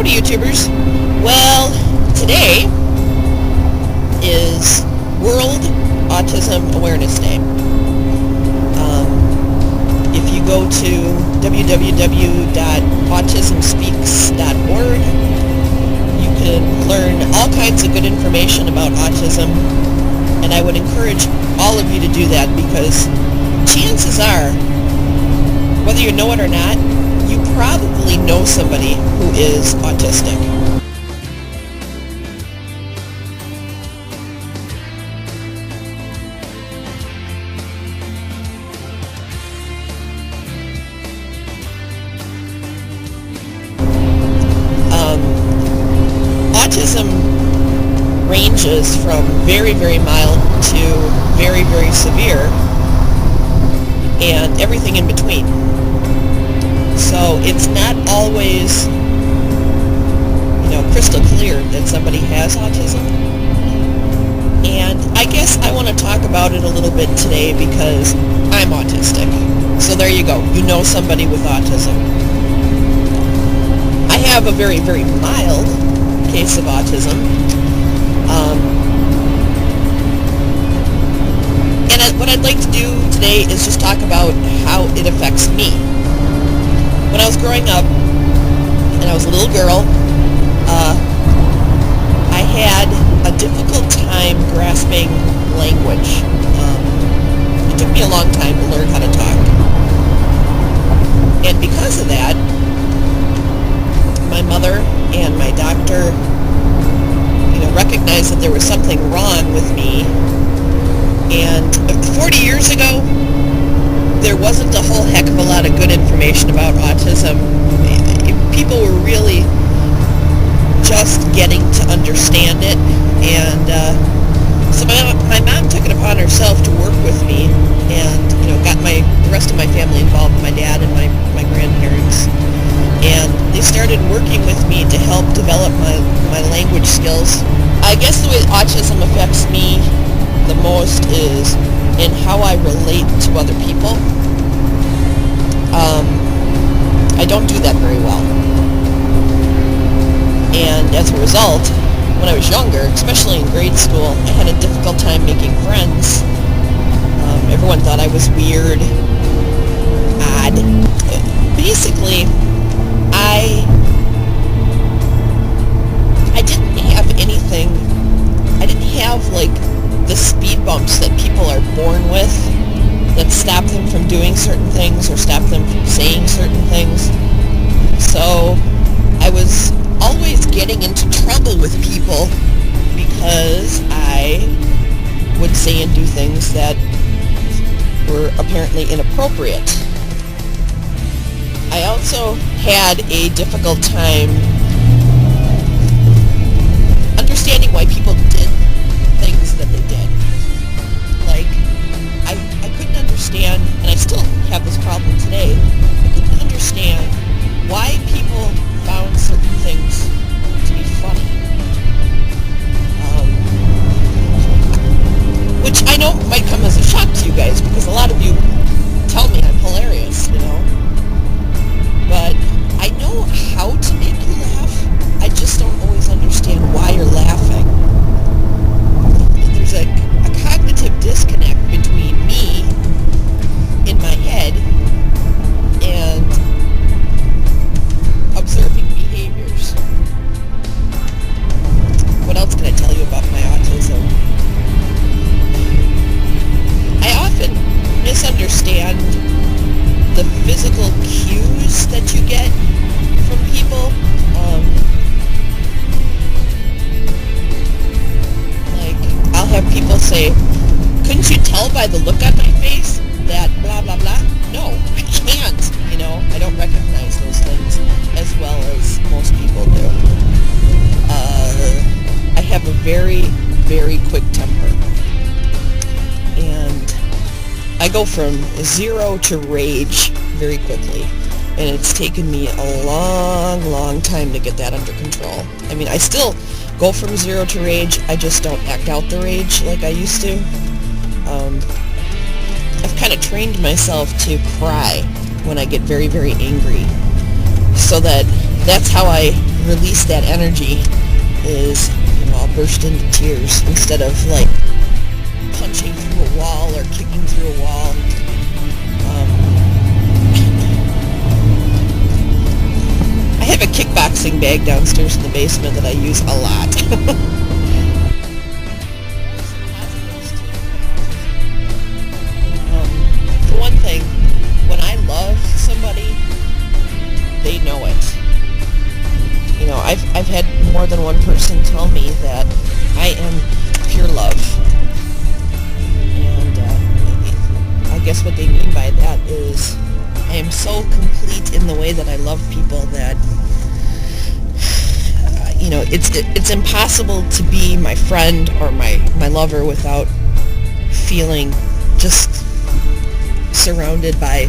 Howdy, YouTubers. Well, today is World Autism Awareness Day. If you go to www.autismspeaks.org, you can learn all kinds of good information about autism, and I would encourage all of you to do that because chances are, whether you know it or not, you probably know somebody who is autistic. Autism ranges from very, very mild to very, very severe, and everything in between. So it's not always, crystal clear that somebody has autism. And I guess I want to talk about it a little bit today because I'm autistic. So there you go. You know somebody with autism. I have a very, very mild case of autism. And what I'd like to do today is just talk about how it affects me. When I was growing up, and I was a little girl, I had a difficult time grasping language. It took me a long time to learn how to talk. And because of that, my mother and my doctor, recognized that there was something wrong with me. And 40 years ago, there wasn't a whole heck of a lot of good information about autism. People were really just getting to understand it, and so my mom took it upon herself to work with me, and got the rest of my family involved, my dad and my grandparents, and they started working with me to help develop my language skills. I guess the way autism affects me the most is in how I relate to other people. I don't do that very well. And as a result, when I was younger, especially in grade school, I had a difficult time making friends. Everyone thought I was weird, odd. Basically, I didn't have anything. I didn't have the speed bumps that people are born with that stop them from doing certain things or stop them from saying certain things. So I was always getting into trouble with people because I would say and do things that were apparently inappropriate. I also had a difficult time understanding why people did things that they did. I couldn't understand, and I still have this problem today, I couldn't understand why people found certain things to be funny. Which I know might come as a shock to you guys, because a lot of you tell me I'm hilarious, But I know how to make you laugh. I just don't always understand why you're laughing. There's a cognitive disconnect between me in my head and observing behaviors. What else can I tell you about my autism? I often misunderstand the physical cues that you get from people. I'll have people say, couldn't you tell by the look on my face that blah, blah, blah? No, I can't, I don't recognize those things as well as most people do. I have a very, very quick temper. And I go from zero to rage very quickly. And it's taken me a long, long time to get that under control. I mean, I still go from zero to rage. I just don't act out the rage like I used to. I've kind of trained myself to cry when I get very, very angry. So that's how I release that energy is, I'll burst into tears instead of like punching through a wall or kicking through a wall. I have a kickboxing bag downstairs in the basement that I use a lot. For one thing, when I love somebody, they know it. I've had more than one person tell me that I am pure love. And I guess what they mean by that is I am so complete in the way that I love people that, it's impossible to be my friend or my lover without feeling just surrounded by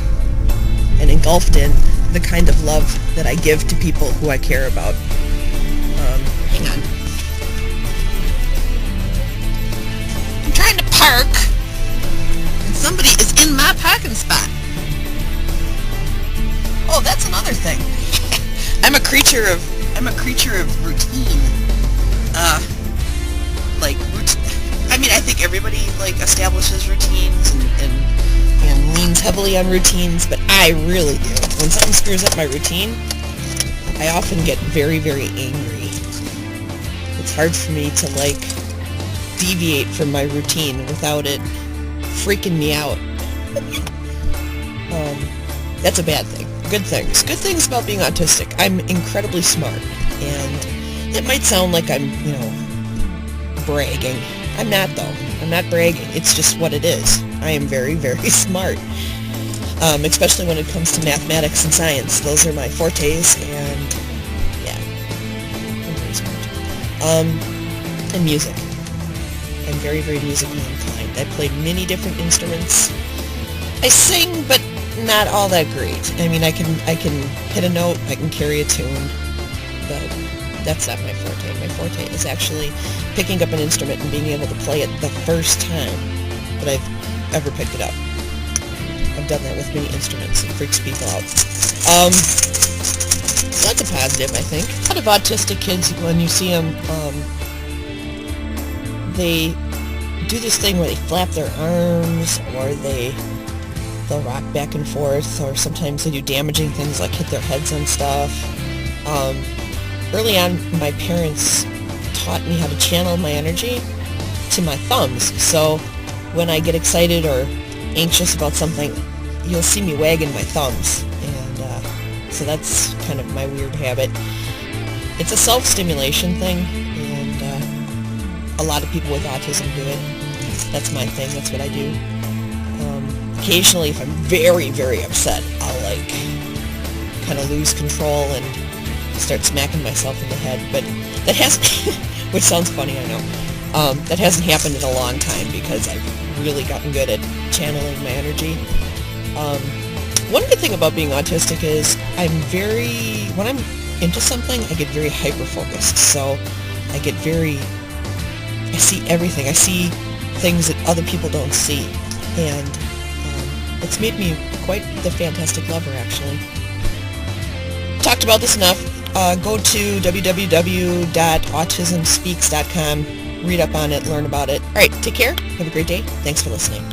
and engulfed in the kind of love that I give to people who I care about. Hang on. I'm trying to park, and somebody is in my parking spot. Oh, that's another thing. I'm a creature of routine. I think everybody establishes routines and leans heavily on routines, but I really do. When something screws up my routine, I often get very, very angry. It's hard for me to deviate from my routine without it freaking me out. That's a bad thing. Good things about being autistic. I'm incredibly smart, and it might sound like I'm, bragging. I'm not, though. I'm not bragging. It's just what it is. I am very, very smart, especially when it comes to mathematics and science. Those are my fortes, and yeah, I'm very smart. And music. I'm very, very musically inclined. I play many different instruments. I sing, but not all that great. I can hit a note, I can carry a tune, but that's not my forte. My forte is actually picking up an instrument and being able to play it the first time that I've ever picked it up. I've done that with many instruments. It freaks people out. So that's a positive, I think. A lot of autistic kids, when you see them, they do this thing where they flap their arms, or they'll rock back and forth, or sometimes they do damaging things like hit their heads on stuff. Early on, my parents taught me how to channel my energy to my thumbs. So when I get excited or anxious about something, you'll see me wagging my thumbs. And so that's kind of my weird habit. It's a self-stimulation thing, and a lot of people with autism do it. That's my thing. That's what I do. Occasionally, if I'm very, very upset, I'll kind of lose control and start smacking myself in the head. But that hasn't, which sounds funny, I know. That hasn't happened in a long time because I've really gotten good at channeling my energy. One good thing about being autistic is when I'm into something, I get very hyper-focused. So I see everything. I see things that other people don't see. And it's made me quite the fantastic lover, actually. Talked about this enough. Go to www.autismspeaks.com. Read up on it, learn about it. All right, take care. Have a great day. Thanks for listening.